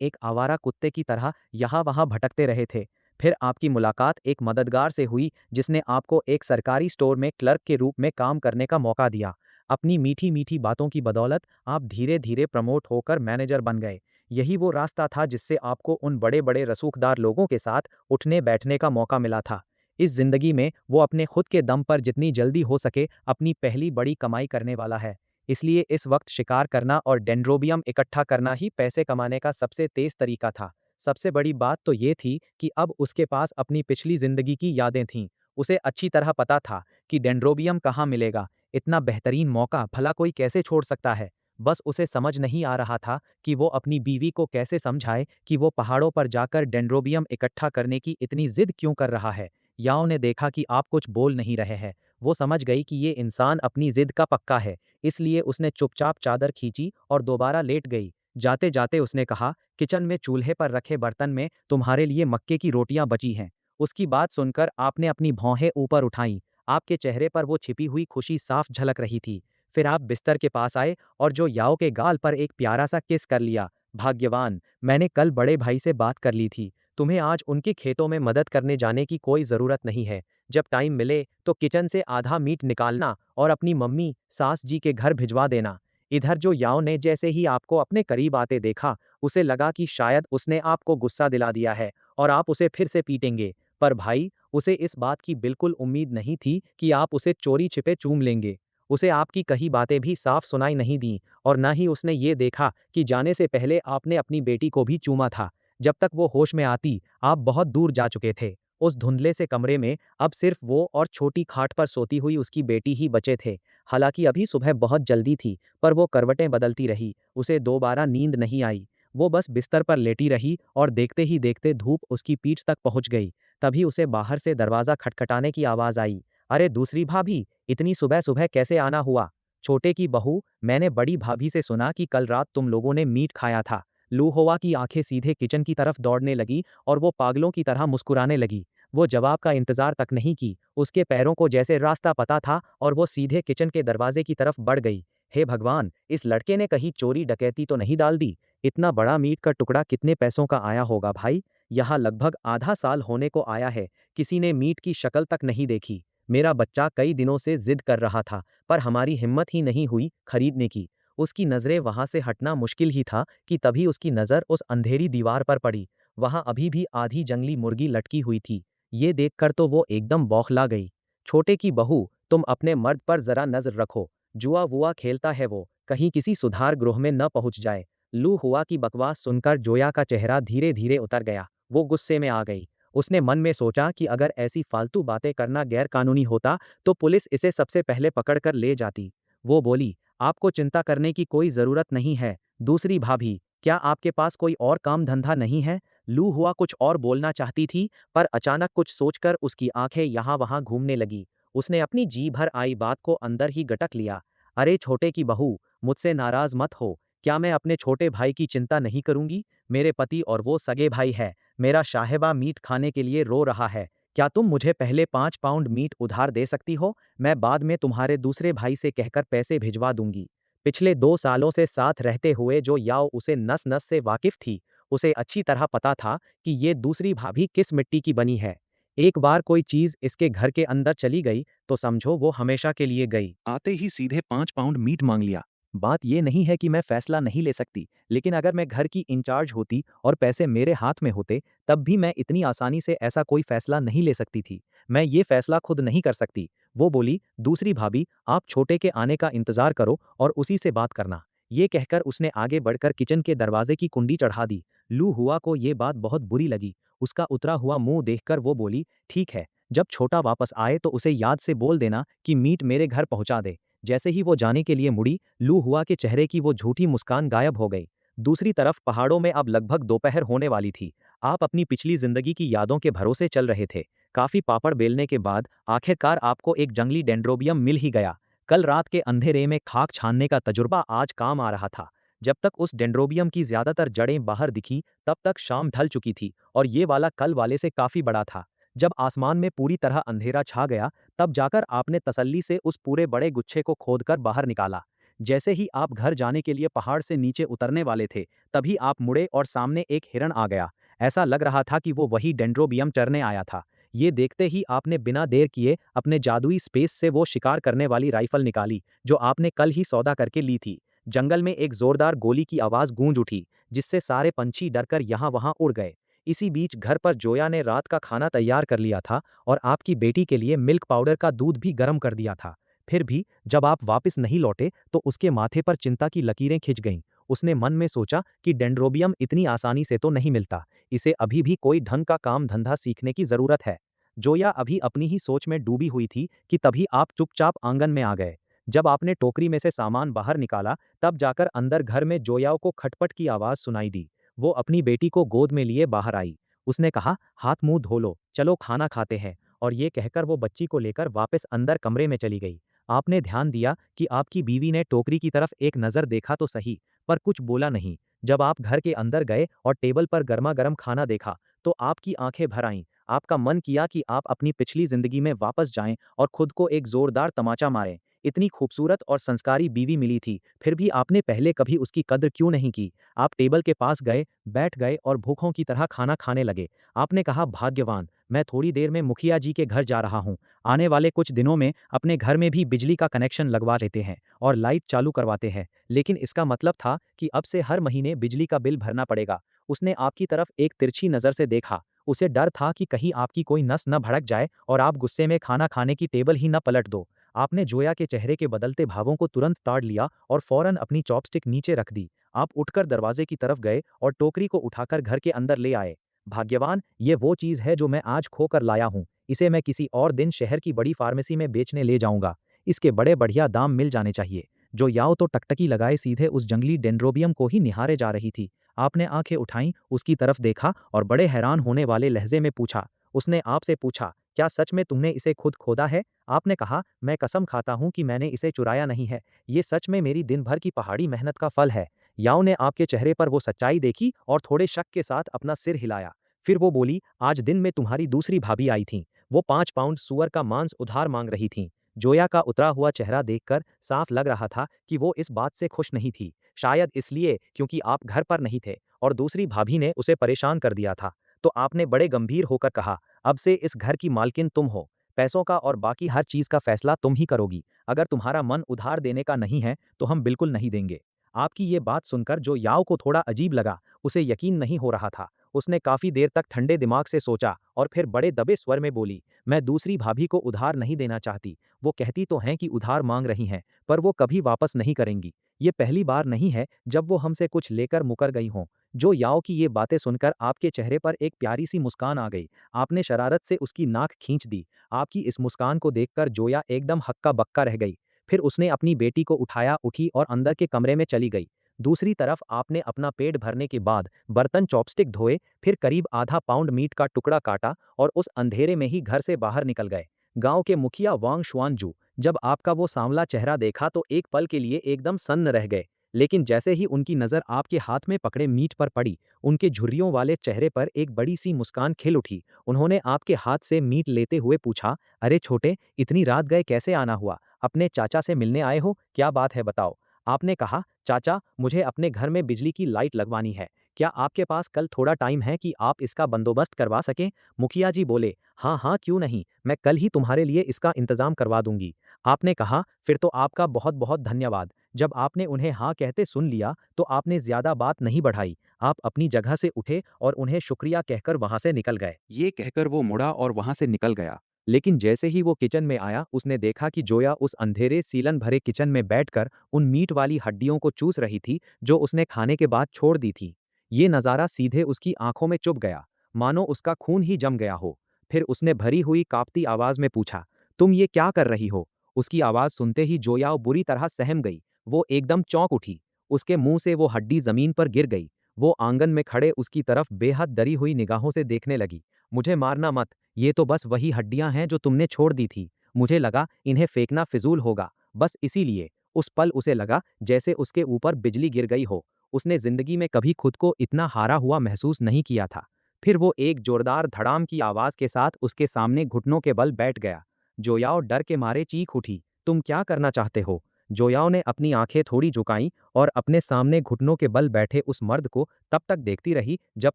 एक आवारा कुत्ते की तरह यहाँ वहाँ भटकते रहे थे। फिर आपकी मुलाकात एक मददगार से हुई जिसने आपको एक सरकारी स्टोर में क्लर्क के रूप में काम करने का मौका दिया। अपनी मीठी मीठी बातों की बदौलत आप धीरे धीरे प्रमोट होकर मैनेजर बन गए। यही वो रास्ता था जिससे आपको उन बड़े बड़े रसूखदार लोगों के साथ उठने बैठने का मौका मिला था। इस जिंदगी में वो अपने खुद के दम पर जितनी जल्दी हो सके अपनी पहली बड़ी कमाई करने वाला है। इसलिए इस वक्त शिकार करना और डेंड्रोबियम इकट्ठा करना ही पैसे कमाने का सबसे तेज तरीका था। सबसे बड़ी बात तो ये थी कि अब उसके पास अपनी पिछली जिंदगी की यादें थीं। उसे अच्छी तरह पता था कि डेंड्रोबियम कहाँ मिलेगा। इतना बेहतरीन मौका भला कोई कैसे छोड़ सकता है। बस उसे समझ नहीं आ रहा था कि वो अपनी बीवी को कैसे समझाए कि वो पहाड़ों पर जाकर डेंड्रोबियम इकट्ठा करने की इतनी जिद क्यों कर रहा है। याओ ने देखा कि आप कुछ बोल नहीं रहे हैं। वो समझ गई कि ये इंसान अपनी जिद का पक्का है, इसलिए उसने चुपचाप चादर खींची और दोबारा लेट गई। जाते जाते उसने कहा, किचन में चूल्हे पर रखे बर्तन में तुम्हारे लिए मक्के की रोटियां बची हैं। उसकी बात सुनकर आपने अपनी भौहें ऊपर उठाई। आपके चेहरे पर वो छिपी हुई खुशी साफ झलक रही थी। फिर आप बिस्तर के पास आए और जो याओ के गाल पर एक प्यारा सा किस कर लिया। भाग्यवान, मैंने कल बड़े भाई से बात कर ली थी। तुम्हें आज उनके खेतों में मदद करने जाने की कोई ज़रूरत नहीं है। जब टाइम मिले तो किचन से आधा मीट निकालना और अपनी मम्मी, सास जी के घर भिजवा देना। इधर जो याओ ने जैसे ही आपको अपने करीब आते देखा, उसे लगा कि शायद उसने आपको गुस्सा दिला दिया है और आप उसे फिर से पीटेंगे। पर भाई, उसे इस बात की बिल्कुल उम्मीद नहीं थी कि आप उसे चोरी छिपे चूम लेंगे। उसे आपकी कही बातें भी साफ सुनाई नहीं दीं और न ही उसने ये देखा कि जाने से पहले आपने अपनी बेटी को भी चूमा था। जब तक वो होश में आती, आप बहुत दूर जा चुके थे। उस धुंधले से कमरे में अब सिर्फ वो और छोटी खाट पर सोती हुई उसकी बेटी ही बचे थे। हालांकि अभी सुबह बहुत जल्दी थी, पर वो करवटें बदलती रही, उसे दोबारा नींद नहीं आई। वो बस बिस्तर पर लेटी रही और देखते ही देखते धूप उसकी पीठ तक पहुंच गई। तभी उसे बाहर से दरवाज़ा खटखटाने की आवाज़ आई। अरे दूसरी भाभी, इतनी सुबह सुबह कैसे आना हुआ? छोटे की बहू, मैंने बड़ी भाभी से सुना कि कल रात तुम लोगों ने मीट खाया था। लू होवा की आंखें सीधे किचन की तरफ दौड़ने लगी और वो पागलों की तरह मुस्कुराने लगी। वो जवाब का इंतजार तक नहीं की, उसके पैरों को जैसे रास्ता पता था और वो सीधे किचन के दरवाजे की तरफ बढ़ गई। हे भगवान, इस लड़के ने कहीं चोरी डकैती तो नहीं डाल दी? इतना बड़ा मीट का टुकड़ा कितने पैसों का आया होगा भाई? यहाँ लगभग आधा साल होने को आया है, किसी ने मीट की शक्ल तक नहीं देखी। मेरा बच्चा कई दिनों से जिद कर रहा था, पर हमारी हिम्मत ही नहीं हुई खरीदने की। उसकी नज़रें वहां से हटना मुश्किल ही था कि तभी उसकी नज़र उस अंधेरी दीवार पर पड़ी। वहां अभी भी आधी जंगली मुर्गी लटकी हुई थी। ये देखकर तो वो एकदम बौखला गई। छोटे की बहू, तुम अपने मर्द पर जरा नजर रखो। जुआ वुआ खेलता है वो, कहीं किसी सुधार गृह में न पहुंच जाए। लू हुआ की बकवास सुनकर जोया का चेहरा धीरे धीरे उतर गया। वो गुस्से में आ गई। उसने मन में सोचा कि अगर ऐसी फालतू बातें करना गैर कानूनी होता तो पुलिस इसे सबसे पहले पकड़कर ले जाती। वो बोली, आपको चिंता करने की कोई जरूरत नहीं है। दूसरी भाभी, क्या आपके पास कोई और काम धंधा नहीं है? लू हुआ कुछ और बोलना चाहती थी, पर अचानक कुछ सोचकर उसकी आंखें यहाँ वहां घूमने लगी। उसने अपनी जी भर आई बात को अंदर ही गटक लिया। अरे छोटे की बहू, मुझसे नाराज मत हो। क्या मैं अपने छोटे भाई की चिंता नहीं करूंगी? मेरे पति और वो सगे भाई है। मेरा शाहिबा मीट खाने के लिए रो रहा है। क्या तुम मुझे पहले 5 पाउंड मीट उधार दे सकती हो? मैं बाद में तुम्हारे दूसरे भाई से कहकर पैसे भिजवा दूंगी। पिछले 2 सालों से साथ रहते हुए जो याओ उसे नस नस से वाकिफ थी, उसे अच्छी तरह पता था कि ये दूसरी भाभी किस मिट्टी की बनी है। एक बार कोई चीज इसके घर के अंदर चली गई तो समझो वो हमेशा के लिए गई। आते ही सीधे 5 पाउंड मीट मांग लिया। बात ये नहीं है कि मैं फैसला नहीं ले सकती, लेकिन अगर मैं घर की इंचार्ज होती और पैसे मेरे हाथ में होते, तब भी मैं इतनी आसानी से ऐसा कोई फैसला नहीं ले सकती थी। मैं ये फैसला खुद नहीं कर सकती। वो बोली, दूसरी भाभी, आप छोटे के आने का इंतजार करो और उसी से बात करना। ये कहकर उसने आगे बढ़कर किचन के दरवाजे की कुंडी चढ़ा दी। लू हुआ को ये बात बहुत बुरी लगी। उसका उतरा हुआ मुंह देखकर वो बोली, ठीक है, जब छोटा वापस आए तो उसे याद से बोल देना कि मीट मेरे घर पहुंचा दे। जैसे ही वो जाने के लिए मुड़ी, लू हुआ के चेहरे की वो झूठी मुस्कान गायब हो गई। दूसरी तरफ पहाड़ों में अब लगभग दोपहर होने वाली थी। आप अपनी पिछली जिंदगी की यादों के भरोसे चल रहे थे। काफी पापड़ बेलने के बाद आखिरकार आपको एक जंगली डेंड्रोबियम मिल ही गया। कल रात के अंधेरे में खाक छानने का तजुर्बा आज काम आ रहा था। जब तक उस डेंड्रोबियम की ज्यादातर जड़ें बाहर दिखी, तब तक शाम ढल चुकी थी और ये वाला कल वाले से काफी बड़ा था। जब आसमान में पूरी तरह अंधेरा छा गया, तब जाकर आपने तसल्ली से उस पूरे बड़े गुच्छे को खोदकर बाहर निकाला। जैसे ही आप घर जाने के लिए पहाड़ से नीचे उतरने वाले थे, तभी आप मुड़े और सामने एक हिरण आ गया। ऐसा लग रहा था कि वो वही डेंड्रोबियम चरने आया था। ये देखते ही आपने बिना देर किए अपने जादुई स्पेस से वो शिकार करने वाली राइफल निकाली, जो आपने कल ही सौदा करके ली थी। जंगल में एक जोरदार गोली की आवाज गूंज उठी, जिससे सारे पंछी डरकर यहाँ वहाँ उड़ गए। इसी बीच घर पर जोया ने रात का खाना तैयार कर लिया था और आपकी बेटी के लिए मिल्क पाउडर का दूध भी गर्म कर दिया था। फिर भी जब आप वापस नहीं लौटे तो उसके माथे पर चिंता की लकीरें खिंच गईं। उसने मन में सोचा कि डेंड्रोबियम इतनी आसानी से तो नहीं मिलता, इसे अभी भी कोई ढंग का काम धंधा सीखने की जरूरत है। जोया अभी अपनी ही सोच में डूबी हुई थी कि तभी आप चुपचाप आंगन में आ गए। जब आपने टोकरी में से सामान बाहर निकाला, तब जाकर अंदर घर में जोयाओ को खटपट की आवाज़ सुनाई दी। वो अपनी बेटी को गोद में लिए बाहर आई। उसने कहा, हाथ मुंह धो लो, चलो खाना खाते हैं। और ये कहकर वो बच्ची को लेकर वापस अंदर कमरे में चली गई। आपने ध्यान दिया कि आपकी बीवी ने टोकरी की तरफ एक नज़र देखा तो सही, पर कुछ बोला नहीं। जब आप घर के अंदर गए और टेबल पर गर्मा गर्म खाना देखा, तो आपकी आंखें भर आईं। आपका मन किया कि आप अपनी पिछली जिंदगी में वापस जाएं और खुद को एक जोरदार तमाचा मारें। इतनी खूबसूरत और संस्कारी बीवी मिली थी, फिर भी आपने पहले कभी उसकी कद्र क्यों नहीं की? आप टेबल के पास गए, बैठ गए और भूखों की तरह खाना खाने लगे। आपने कहा, भाग्यवान, मैं थोड़ी देर में मुखिया जी के घर जा रहा हूँ। आने वाले कुछ दिनों में अपने घर में भी बिजली का कनेक्शन लगवा लेते हैं और लाइट चालू करवाते हैं। लेकिन इसका मतलब था कि अब से हर महीने बिजली का बिल भरना पड़ेगा। उसने आपकी तरफ एक तिरछी नज़र से देखा। उसे डर था कि कहीं आपकी कोई नस न भड़क जाए और आप गुस्से में खाना खाने की टेबल ही न पलट दो। आपने जोया के चेहरे के बदलते भावों को तुरंत ताड़ लिया और फौरन अपनी चॉपस्टिक नीचे रख दी। आप उठकर दरवाजे की तरफ गए और टोकरी को उठाकर घर के अंदर ले आए। भाग्यवान, ये वो चीज़ है जो मैं आज खोकर लाया हूँ। इसे मैं किसी और दिन शहर की बड़ी फार्मेसी में बेचने ले जाऊंगा। इसके बड़े बढ़िया दाम मिल जाने चाहिए। जो याओ तो टकटकी लगाए सीधे उस जंगली डेंड्रोबियम को ही निहारे जा रही थी। आपने आंखें उठाईं, उसकी तरफ देखा और बड़े हैरान होने वाले लहजे में पूछा, उसने आपसे पूछा, क्या सच में तुमने इसे खुद खोदा है? आपने कहा, मैं कसम खाता हूं कि मैंने इसे चुराया नहीं है। ये सच में मेरी दिन भर की पहाड़ी मेहनत का फल है। याओ ने आपके चेहरे पर वो सच्चाई देखी और थोड़े शक के साथ अपना सिर हिलाया। फिर वो बोली, आज दिन में तुम्हारी दूसरी भाभी आई थीं। वो 5 पाउंड सूअर का मांस उधार मांग रही थीं। जोया का उतरा हुआ चेहरा देखकर साफ लग रहा था कि वो इस बात से खुश नहीं थी। शायद इसलिए क्योंकि आप घर पर नहीं थे और दूसरी भाभी ने उसे परेशान कर दिया था। तो आपने बड़े गंभीर होकर कहा, अब से इस घर की मालकिन तुम हो। पैसों का और बाकी हर चीज़ का फैसला तुम ही करोगी। अगर तुम्हारा मन उधार देने का नहीं है, तो हम बिल्कुल नहीं देंगे। आपकी ये बात सुनकर जो याओ को थोड़ा अजीब लगा, उसे यकीन नहीं हो रहा था। उसने काफ़ी देर तक ठंडे दिमाग से सोचा और फिर बड़े दबे स्वर में बोली, मैं दूसरी भाभी को उधार नहीं देना चाहती। वो कहती तो हैं कि उधार मांग रही हैं, पर वो कभी वापस नहीं करेंगी। ये पहली बार नहीं है जब वो हमसे कुछ लेकर मुकर गई हों। जो याओ की ये बातें सुनकर आपके चेहरे पर एक प्यारी सी मुस्कान आ गई। आपने शरारत से उसकी नाक खींच दी। आपकी इस मुस्कान को देखकर जोया एकदम हक्का बक्का रह गई। फिर उसने अपनी बेटी को उठाया, उठी और अंदर के कमरे में चली गई। दूसरी तरफ आपने अपना पेट भरने के बाद बर्तन चॉपस्टिक धोए, फिर करीब आधा पाउंड मीट का टुकड़ा काटा और उस अंधेरे में ही घर से बाहर निकल गए। गांव के मुखिया वांग शुआनजू जब आपका वो सांवला चेहरा देखा तो एक पल के लिए एकदम सन्न रह गए। लेकिन जैसे ही उनकी नज़र आपके हाथ में पकड़े मीट पर पड़ी, उनके झुर्रियों वाले चेहरे पर एक बड़ी सी मुस्कान खिल उठी। उन्होंने आपके हाथ से मीट लेते हुए पूछा, अरे छोटे, इतनी रात गए कैसे आना हुआ? अपने चाचा से मिलने आए हो? क्या बात है बताओ। आपने कहा, चाचा, मुझे अपने घर में बिजली की लाइट लगवानी है। क्या आपके पास कल थोड़ा टाइम है कि आप इसका बंदोबस्त करवा सकें? मुखिया जी बोले, हाँ हाँ, क्यों नहीं, मैं कल ही तुम्हारे लिए इसका इंतजाम करवा दूंगी। आपने कहा, फिर तो आपका बहुत बहुत धन्यवाद। जब आपने उन्हें हाँ कहते सुन लिया, तो आपने ज्यादा बात नहीं बढ़ाई। आप अपनी जगह से उठे और उन्हें शुक्रिया कहकर वहां से निकल गए। ये कहकर वो मुड़ा और वहां से निकल गया। लेकिन जैसे ही वो किचन में आया, उसने देखा कि जोया उस अंधेरे सीलन भरे किचन में बैठकर उन मीट वाली हड्डियों को चूस रही थी जो उसने खाने के बाद छोड़ दी थी। ये नज़ारा सीधे उसकी आंखों में चुभ गया, मानो उसका खून ही जम गया हो। फिर उसने भरी हुई कांपती आवाज में पूछा, तुम ये क्या कर रही हो? उसकी आवाज सुनते ही जोयाओ बुरी तरह सहम गई। वो एकदम चौंक उठी। उसके मुंह से वो हड्डी जमीन पर गिर गई। वो आंगन में खड़े उसकी तरफ बेहद डरी हुई निगाहों से देखने लगी। मुझे मारना मत, ये तो बस वही हड्डियां हैं जो तुमने छोड़ दी थी। मुझे लगा इन्हें फेंकना फिजूल होगा, बस इसीलिए। उस पल उसे लगा जैसे उसके ऊपर बिजली गिर गई हो। उसने जिंदगी में कभी खुद को इतना हारा हुआ महसूस नहीं किया था। फिर वो एक जोरदार धड़ाम की आवाज के साथ उसके सामने घुटनों के बल बैठ गया। जोयाओ डर के मारे चीख उठी, तुम क्या करना चाहते हो? जोयाओ ने अपनी आंखें थोड़ी झुकाईं और अपने सामने घुटनों के बल बैठे उस मर्द को तब तक देखती रही जब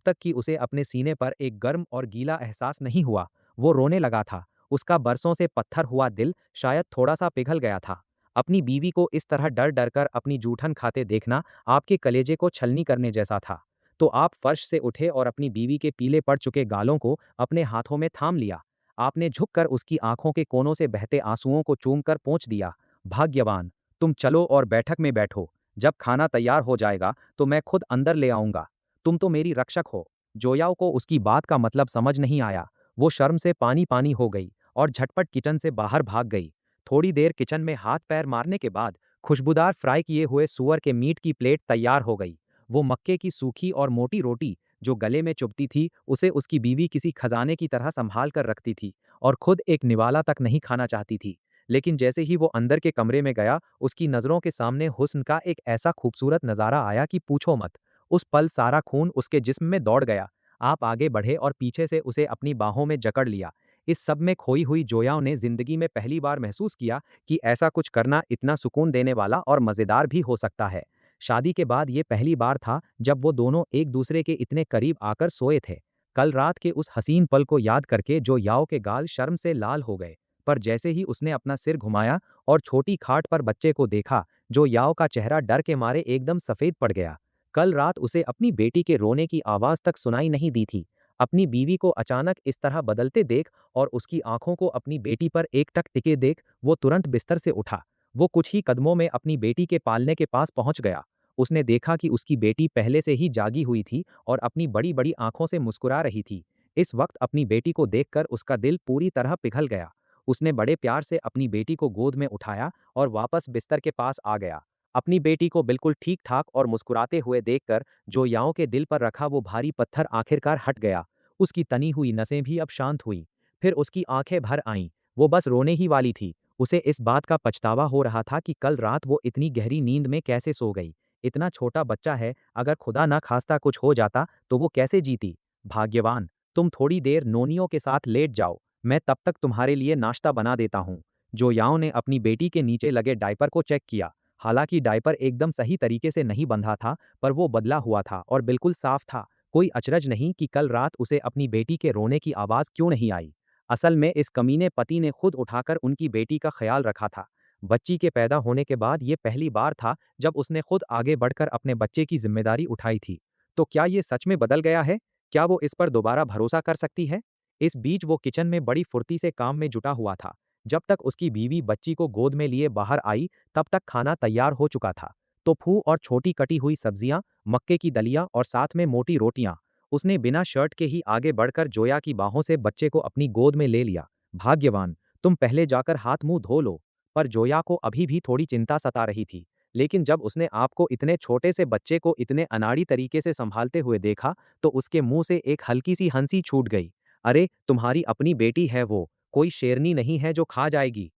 तक कि उसे अपने सीने पर एक गर्म और गीला एहसास नहीं हुआ। वो रोने लगा था। उसका बरसों से पत्थर हुआ दिल शायद थोड़ा सा पिघल गया था। अपनी बीवी को इस तरह डर डर कर अपनी जूठन खाते देखना आपके कलेजे को छलनी करने जैसा था। तो आप फर्श से उठे और अपनी बीवी के पीले पड़ चुके गालों को अपने हाथों में थाम लिया। आपने झुककर उसकी आंखों के कोनों से बहते आंसुओं को चूमकर पोंछ दिया। भाग्यवान, तुम चलो और बैठक में बैठो। जब खाना तैयार हो जाएगा तो मैं खुद अंदर ले आऊंगा। तुम तो मेरी रक्षक हो। जोयाओ को उसकी बात का मतलब समझ नहीं आया। वो शर्म से पानी पानी हो गई और झटपट किचन से बाहर भाग गई। थोड़ी देर किचन में हाथ पैर मारने के बाद खुशबूदार फ्राई किए हुए सुअर के मीट की प्लेट तैयार हो गई। वो मक्के की सूखी और मोटी रोटी जो गले में चुभती थी, उसे उसकी बीवी किसी खजाने की तरह संभाल कर रखती थी और खुद एक निवाला तक नहीं खाना चाहती थी। लेकिन जैसे ही वो अंदर के कमरे में गया, उसकी नज़रों के सामने हुस्न का एक ऐसा खूबसूरत नज़ारा आया कि पूछो मत। उस पल सारा खून उसके जिस्म में दौड़ गया। आप आगे बढ़े और पीछे से उसे अपनी बाहों में जकड़ लिया। इस सब में खोई हुई जोयाओं ने जिंदगी में पहली बार महसूस किया कि ऐसा कुछ करना इतना सुकून देने वाला और मज़ेदार भी हो सकता है। शादी के बाद ये पहली बार था जब वो दोनों एक दूसरे के इतने करीब आकर सोए थे। कल रात के उस हसीन पल को याद करके जो याओ के गाल शर्म से लाल हो गए, पर जैसे ही उसने अपना सिर घुमाया और छोटी खाट पर बच्चे को देखा, जो याओ का चेहरा डर के मारे एकदम सफ़ेद पड़ गया। कल रात उसे अपनी बेटी के रोने की आवाज़ तक सुनाई नहीं दी थी। अपनी बीवी को अचानक इस तरह बदलते देख और उसकी आंखों को अपनी बेटी पर एकटक टिके देख वो तुरंत बिस्तर से उठा। वो कुछ ही कदमों में अपनी बेटी के पालने के पास पहुंच गया। उसने देखा कि उसकी बेटी पहले से ही जागी हुई थी और अपनी बड़ी-बड़ी आंखों से मुस्कुरा रही थी। इस वक्त अपनी बेटी को देखकर उसका दिल पूरी तरह पिघल गया। उसने बड़े प्यार से अपनी बेटी को गोद में उठाया और वापस बिस्तर के पास आ गया। अपनी बेटी को बिल्कुल ठीक-ठाक और मुस्कुराते हुए देखकर जो याओ के दिल पर रखा वो भारी पत्थर आखिरकार हट गया। उसकी तनी हुई नसें भी अब शांत हुईं। फिर उसकी आंखें भर आईं। वो बस रोने ही वाली थी। उसे इस बात का पछतावा हो रहा था कि कल रात वो इतनी गहरी नींद में कैसे सो गई। इतना छोटा बच्चा है, अगर खुदा ना खास्ता कुछ हो जाता तो वो कैसे जीती। भाग्यवान, तुम थोड़ी देर नोनियों के साथ लेट जाओ, मैं तब तक तुम्हारे लिए नाश्ता बना देता हूँ। जो याओ ने अपनी बेटी के नीचे लगे डायपर को चेक किया। हालांकि डायपर एकदम सही तरीके से नहीं बंधा था, पर वो बदला हुआ था और बिल्कुल साफ था। कोई अचरज नहीं कि कल रात उसे अपनी बेटी के रोने की आवाज़ क्यों नहीं आई। असल में इस कमीने पति ने खुद उठाकर उनकी बेटी का ख्याल रखा था। बच्ची के पैदा होने के बाद ये पहली बार था जब उसने खुद आगे बढ़कर अपने बच्चे की जिम्मेदारी उठाई थी। तो क्या ये सच में बदल गया है? क्या वो इस पर दोबारा भरोसा कर सकती है? इस बीच वो किचन में बड़ी फुर्ती से काम में जुटा हुआ था। जब तक उसकी बीवी बच्ची को गोद में लिए बाहर आई, तब तक खाना तैयार हो चुका था। टोफू और छोटी कटी हुई सब्जियां, मक्के की दलिया और साथ में मोटी रोटियां। उसने बिना शर्ट के ही आगे बढ़कर जोया की बाहों से बच्चे को अपनी गोद में ले लिया। भाग्यवान, तुम पहले जाकर हाथ मुंह धो लो। पर जोया को अभी भी थोड़ी चिंता सता रही थी। लेकिन जब उसने आपको इतने छोटे से बच्चे को इतने अनाड़ी तरीके से संभालते हुए देखा, तो उसके मुंह से एक हल्की सी हंसी छूट गई। अरे, तुम्हारी अपनी बेटी है वो, कोई शेरनी नहीं है जो खा जाएगी।